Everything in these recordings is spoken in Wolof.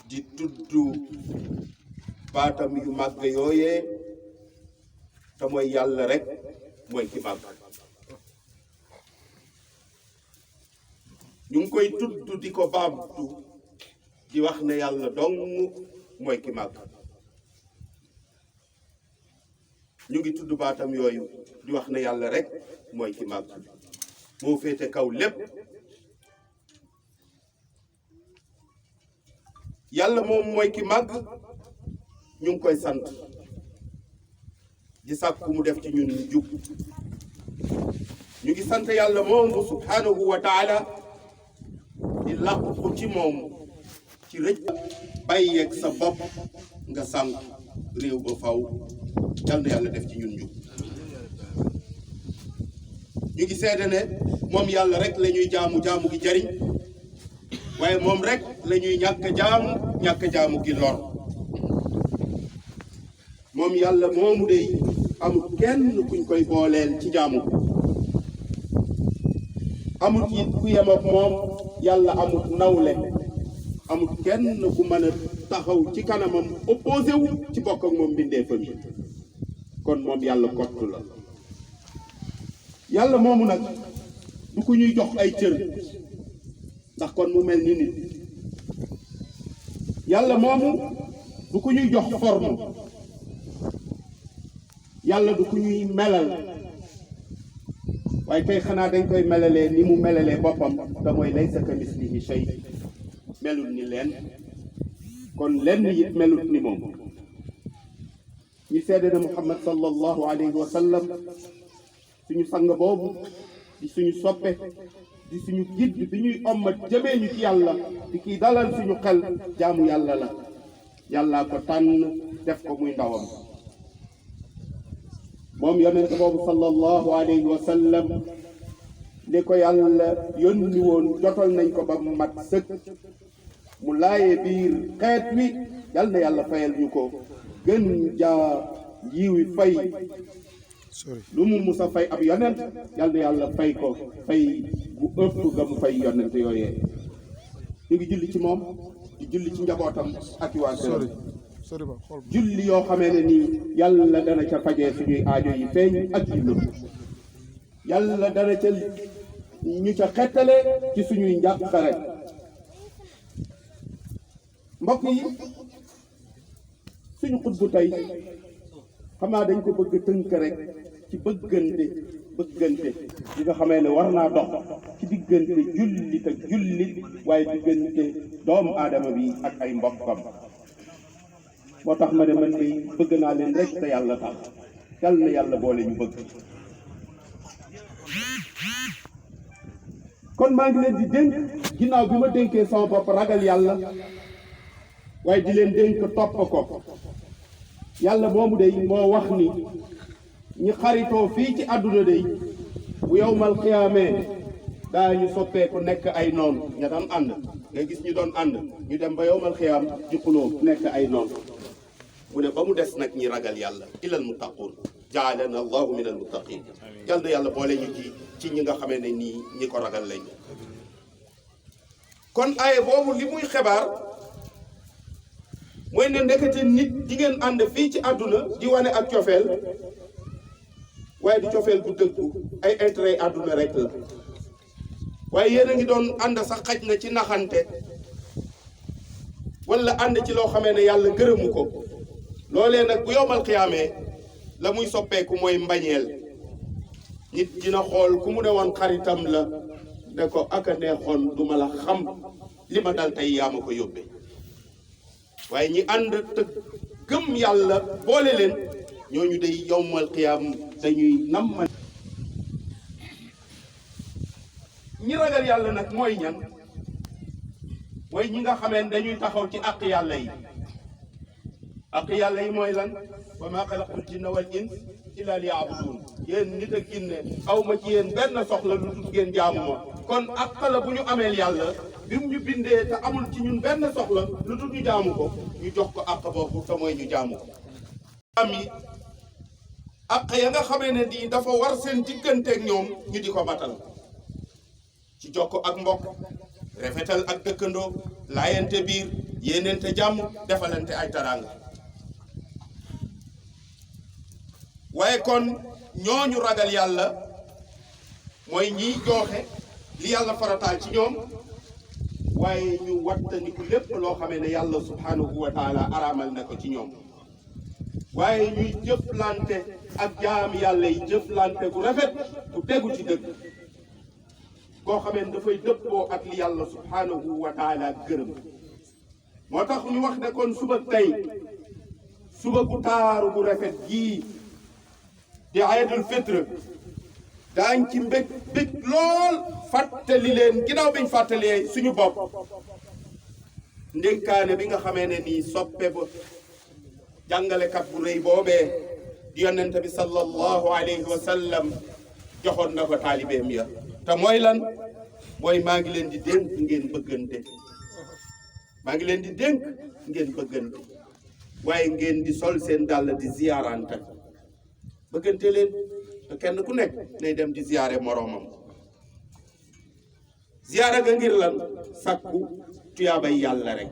di tudd baatam yu màgg yooyee te mooy yàlla rek mooy ki màgg. ñu ngi koy tudd di ko baamtu di wax ne yàlla dong mooy ki màgg. ñu ngi tudd baatam yooyu di wax ne yàlla rek mooy ki màgg moo féete kaw lépp. yàlla moom mooy ki màgg ñu ngi koy sant di sàkku mu def ci ñun jub. ñu ngi sant yàlla moomu subhanahu wa taala di làqu ci moom ci rëcc bàyyeeg sa bopp nga sànq réew ba faw. yal na yàlla def ci ñun jub. ñu ngi seede ne moom yàlla rek la ñuy jaamu jaamu gi jariñ waaye moom rek la ñuy ñàkk jaamu gi lor. moom yàlla moomu dey amul kenn kuñ koy booleel ci jaamu amul it ku yem ak moom. yàlla amul nawle amul kenn ku mën a taxaw ci kanamam opposé wu ci bokk ak moom mbindeefam yi. kon moom yàlla kott la. yàlla moomu nag du ku ñuy jox ay cër ndax kon mu mel ni nit. yàlla moomu du ku ñuy jox forme. yàlla du ku ñuy melal waaye tey xanaa dañ koy melalee ni mu melalee boppam te mooy laysa kamislihi shay melut ni leen kon lenn it melut ni moom. ñu seede na Muhammad sallallahu alayhi wa sallam suñu sang boobu di suñu soppe di suñu guide bi ñuy ommat jëmee ñu ci yàlla di kiy dalal suñu xel jaamu yàlla la. yàllaa ko tànn def ko muy ndawam. moom yonent boobu sallallahu alayhi wa sallam li ko yàlla yónni woon jotal nañ ko ba mat sëkk. mu laaye biir xeet wi yal na yàlla fayal ñu ko gën jaa yiwi fay. lu mu musa fay ab yonent yal na yàlla fay ko fay bu ëpp ga mu fay yonent yooyee. ñu ngi julli ci moom di julli ci njabootam ak i waa këram. julli yoo xamee ne nii yàlla dana ca fajee suñuy aajo yi feeñ ak yi nëbb. yàlla dana ca ñu ca xettale ci suñuy njàqare. mbokk yi suñu xutbu tey xamaa dañ ko bëgg tënk rek ci bëggante li nga xamee ne war naa dox ci diggante jullit ak jullit waaye diggante doomu aadama bi ak ay mbokkam. moo tax ma ne man de bëgg naa leen rek te yàlla tax yal na yàlla boole ñu bëgg. kon maa ngi leen di dénk ginnaaw bi ma dénkee sama bopp ragal yàlla waaye di leen dénk topp ko. yàlla moomu de moo wax ni ñi xaritoo fii ci àdduna de bu yowmal xiyaamee daañu soppeeku nekk ay noon. ña daan ànd nga gis ñu doon ànd ñu dem ba yowmal xiyaam di xuloo nekk ay noon. mu ne ba mu des nag ñi ragal yàlla ilal muttaqun jaalana allahu min al muttaqin. yal na yàlla boole ñu ci ñi nga xamee ne nii ñi ko ragal lañ. kon aaye boobu li muy xibaar mooy ne ndekete nit di ngeen ànd fii ci àdduna di wane ak cofeel waaye di cofeel bu dëggu ay intérêt àdduna rek la. waaye yéen a ngi doon ànd sax xaj na ci naxante wala ànd ci loo xamee ne yàlla gërëmu ko. loolee nag bu yowmal xiyaamee la muy soppeeku mooy mbañeel. nit dina xool ku mu ne woon xaritam la ne ko ak a neexoon duma la xam li ma dal tey yaa ma ko yóbbee. waaye ñi ànd te gëm yàlla boole leen ñooñu day yowmal xiyaam dañuy namm. ñi ragal yàlla nag mooy ñan mooy ñi nga xamee dañuy taxaw ci àq yàlla yi. àq yàlla yi mooy lan wa maa xalaqtul jinna wal ins illa liya'budun. yéen nit ak jinne aw ma ci yéen benn soxla lu dul ngeen jaamu ma. kon àq la bu ñu ameel yàlla bi mu ñu bindee te amul ci ñun benn soxla lu dul ñu jaamu ko ñu jox ko àq boobu te mooy ñu jaamu ko. am yi àq ya nga xamee ne di dafa war seen digganteeg ñoom ñu di ko matal ci jokko ak mbokk rafetal ak dëkkandoo laayante biir yéeneente jàmm defalante ay taraanga waaye kon ñooñu ragal yàlla mooy ñiy jooxe li yàlla farataal ci ñoom waaye ñu wattandiku lépp loo xamee ne yàlla subhanahu wa taala araamal na ko ci ñoom waaye ñuy jëflante ak jaam yàlla yi jëflante gu rafet bu tegu ci dëgg koo xamee ne dafay dëppoo ak li yàlla subhanahu wa taala gërëm moo tax ñu wax ne kon suba tey suba gu taaru gu rafet gii di Aydul Fitr daañ ci mbég lool fàttali leen ginnaaw biñ fàttalee suñu bopp ndénkaane bi nga xamee ne nii soppe ba jàngalekat bu rëy boobee di yonente bi sallallahu alayhi wa sallam joxoon na ko taalibeem ya te mooy lan mooy maa ngi leen di dénk ngeen bëggante maa ngi leen di dénk ngeen bëggante waaye ngeen di sol seen dàll di ziyaarante bëggante leen te kenn ku nekk nay dem di ziyaare moroomam ziyaara ga ngir lan sakku tuyaabay yàlla rek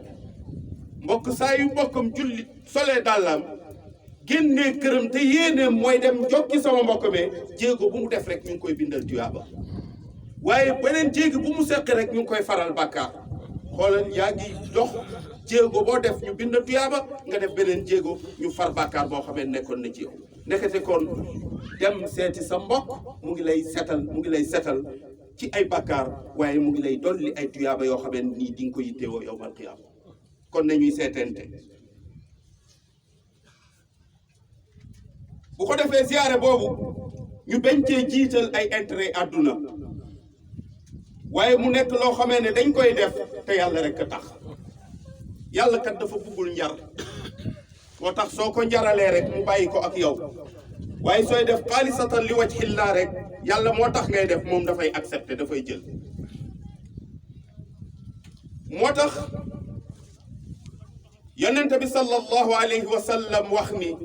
mbokk saa yu mbokkam jullit solee dàllam génnee këram te yéeneem mooy dem jokki sama mbokk me jéego bu mu def rek ñu ngi koy bindal tuyaaba waaye beneen jéego bu mu seq rek ñu ngi koy faral bàkkaar xoolal yaa ngi dox jéego boo def ñu bind tuyaaba nga def beneen jéego ñu far bàkkaar boo xamee nekkoon na ci yow nekkate kon dem seeti sa mbokk mu ngi lay setal ci ay bàkkaar waaye mu ngi lay dolli ay tuyaaba yoo xamee nii di nga ko yittewoo yawmal qiyaama kon nañuy seetente bu ko defee ziyaare boobu ñu bañ cee jiital ay intérêt àdduna waaye mu nekk loo xamee ne dañ koy def te yàlla rek a tax yàlla kat dafa buggul njar moo tax soo ko njaralee rek mu bàyyi ko ak yow waaye sooy def xaalisatan li wajhillah rek yàlla moo tax ngay def moom dafay accepter dafay jël moo tax yonente bi sallallahu alayhi wa sallam wax ni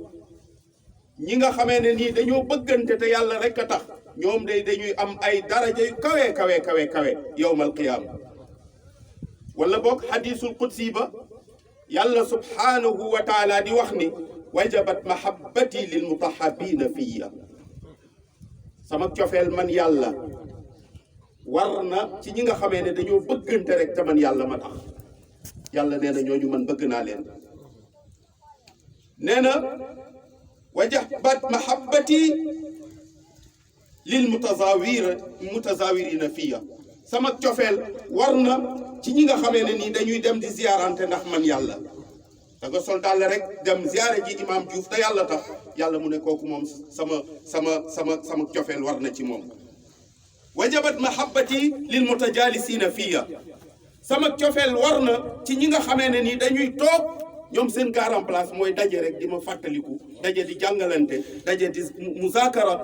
ñi nga xamee ne nii dañoo bëggante te yàlla rek a tax ñoom dañuy am ay daraja yu kawe yawmal qiyaama wala boog xadiisul qudsi ba yàlla subhanahu wa taala di wax ni wajabat mahabbati lil mutahabina fiya sama cofeel man yàlla war na ci ñi nga xamee ne dañoo bëggante rek te man yàlla ma tax yàlla nee na ñooñu man bëgg naa leen nee na wajabat mahabbati lil mutazawirina fiya sama cofeel war na ci ñi nga xamee ne nii dañuy dem di ziyaarante ndax man yàlla da nga sol daal rek dem ziyaare ji imam Diouf te yàlla tax yàlla mu ne kooku moom sama cofeel war na ci moom wajabat mahabbati lil mutajalisina fiya sama cofeel war na ci ñi nga xamee ne nii dañuy toog ñoom seen garan place mooy daje rek di ma fàttaliku daje di jàngalante daje di muzaakara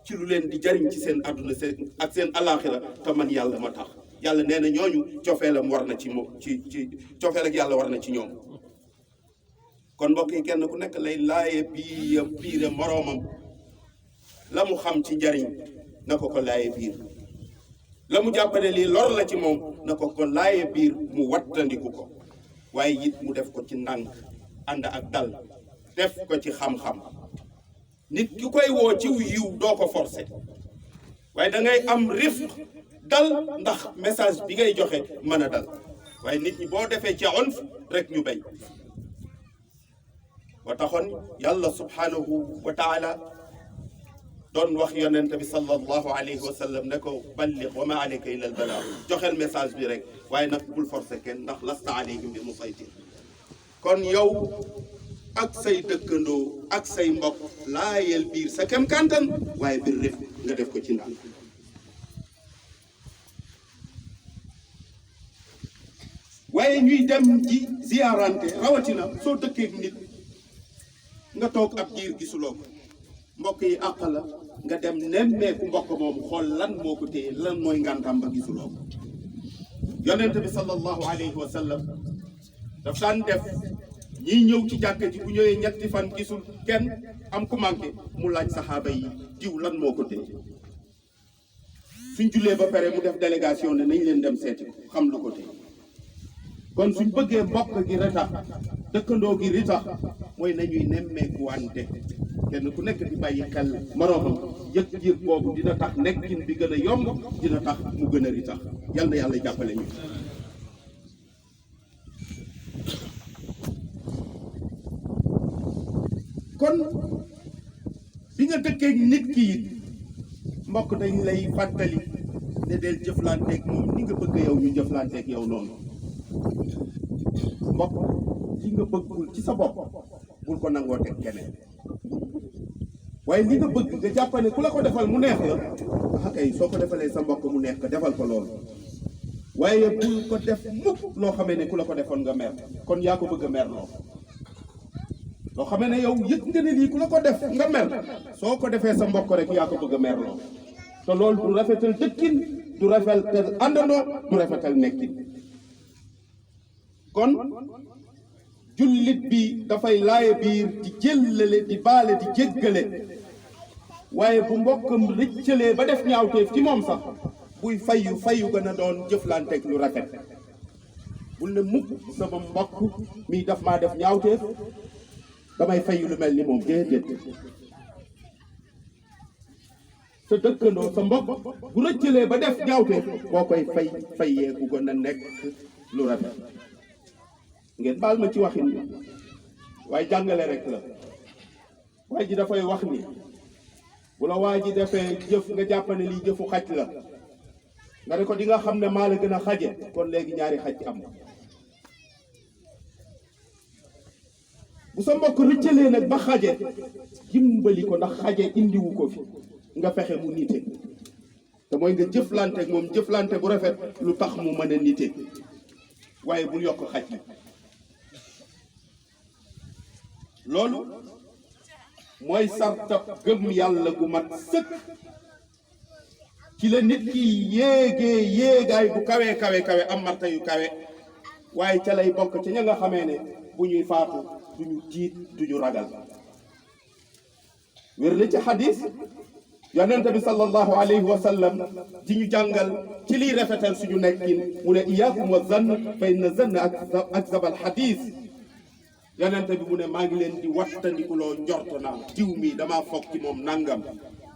ci lu leen di jariñ ci seen àdduna ak seen alaxira te man yàlla ma tax yàlla nee na ñooñu cofeelam war na ci moom ci cofeel ak yàlla war na ci ñoom kon mbokk yi kenn ku nekk lay laaye biire moroomam la mu xam ci njariñ na ko laaye biir la mu jàppane lii lor la ci moom na ko laaye biir mu wattandiku ko waaye it mu def ko ci ndànk ànd ak dal def ko ci xam-xam nit ki koy woo ci yiw doo ko forcé waaye da ngay am rifq dal ndax message bi ngay joxe mën a dal waaye nit ñi boo defee ci onf rek ñu bañ wa taxoon yàlla subhanahu wa taala doon wax yonente bi sallallahu alayhi wa sallam ne ko balligh wa ma alayka illa al balagh joxel message bi rek waaye nag bul forcé kenn ndax lasta alayhim bi musaytir kon yow ak say dëkkandoo ak say mbokk laayel biir sa kem kantan waaye biir ref nga def ko ci ndànk waaye ñuy dem ci ziyaarante rawatina soo dëkkeek nit nga toog ab diir gisuloo ko mbokk yi àq la nga dem nemmeeku mbokk moomu xool lan moo ko téye lan mooy ngantam ba gisuloo ko yonent bi sallallahu alayhi wa sallam daf daan def ñiy ñëw ci jàkka ji bu ñëwee ñetti fan gisul kenn am ku manqué mu laaj saxaaba yi diw lan moo ko téye suñ jullee ba pare mu def délégation ne nañ leen dem seeti ko xam lu ko téye kon suñ bëggee mbokk gi retax dëkkandoo gi ritax mooy nañuy nemmeeku wante kenn ku nekk di bàyyi xel moroomam yëg-yëg boobu dina tax nekkin bi gën a yomb dina tax mu gën a ritax yal na yàlla jàppale ñu. kon bi nga dëkkee nit ki it mbokk dañ lay fàttali ne del jëflanteeg moom ni nga bëgg yow ñu jëflanteeg yow noonu mbokk li nga bëggul ci sa bopp bul ko nangoo teg keneen waaye li nga bëgg nga jàpp ne ku la ko defal mu neex la ah kay soo ko defalee sa mbokk mu neex ko defal ko loolu waaye bul ko def mukk loo xamee ne ku la ko defoon nga mer kon yaa ko bëgg a mer loo xamee ne yow yëg nga ne lii ku la ko def nga mer soo ko defee sa mbokk rek yaa ko bëgg a mer te loolu du rafetal dëkkin du rafetal àndandoo du rafetal nekkin kon jullit bi dafay laaye biir di jëllale di baale di jéggale waaye bu mbokkam rëccalee ba def ñaawteef ci moom sax buy fayu gën a doon jëflanteeg lu rafet bul ne mukk sama mbokk mii daf maa def ñaawteef damay fayu lu mel ni moom déedéet sa dëkkandoo sa mbokk bu rëccalee ba def ñaawteef boo koy fayee ku gën a nekk lu rafet ngeen baal ma ci waxin bi waaye jàngale rek la waa ji dafay wax ni bu la waa ji defee jëf nga jàpp ne lii jëfu xaj la nga ne ko di nga xam ne maa la gën a xaje kon léegi ñaari xaj am bu sa mbokk rëccalee nag ba xaje dimbali ko ndax xaje indiwu ko fi nga fexe mu nite te mooy nga jëflante ak moom jëflante bu rafet lu tax mu mën a nite waaye bul yokk xaj yi loolu mooy sarta gëm yàlla gu mat sëkk ci la nit ki yéegaay bu kawe am marta yu kawe waaye ca lay bokk ci ña nga xamee ne bu ñuy faatu duñu tiit duñu ragal wér na ci xadis yonente bi sallallahu alayhi wa sallam di ñu jàngal ci liy rafetal suñu nekkin mu ne iyaakum wa zann fa inna zann akzabal xadis yonente bi mu ne maa ngi leen di wattandikuloo njort naa diw mi damaa foog ci moom nangam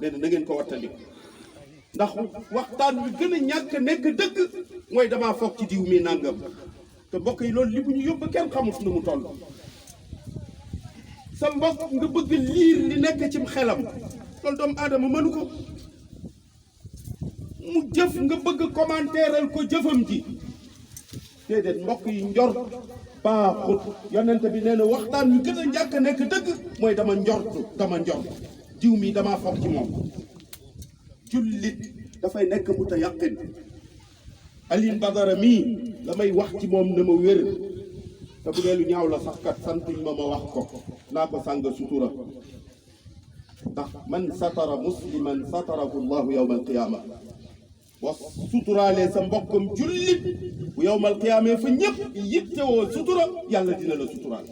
nee na ngeen ko wattandiku ndax waxtaan wi gën a ñàkk nekk dëgg mooy damaa foog ci diw mi nangam te mbokk yi loolu li bu ñu yóbbu kenn xamut nu mu toll sa mbokk nga bëgg liir li nekk cim xelam loolu doomu aadama mënu ko mu jëf nga bëgg commentéeral ko jëfam ji déedéet mbokk yi njort baaxut yonente bi nee na waxtaan wi gën a njàkk nekk dëgg mooy dama njort diw mi damaa foog ci moom jullit dafay nekk mutayaqin Alioune Badara mii la may wax ci moom na ma wér te bu dee lu ñaaw la sax kat santuñ ma wax ko naa ko sàng sutura ndax man satara musliman satarahu llahu yawma alqiyama wa suturaalee sa mbokkam jullit bu yawma alqiyama fa ñëpp yittewoo sutura yàlla dina la suturaal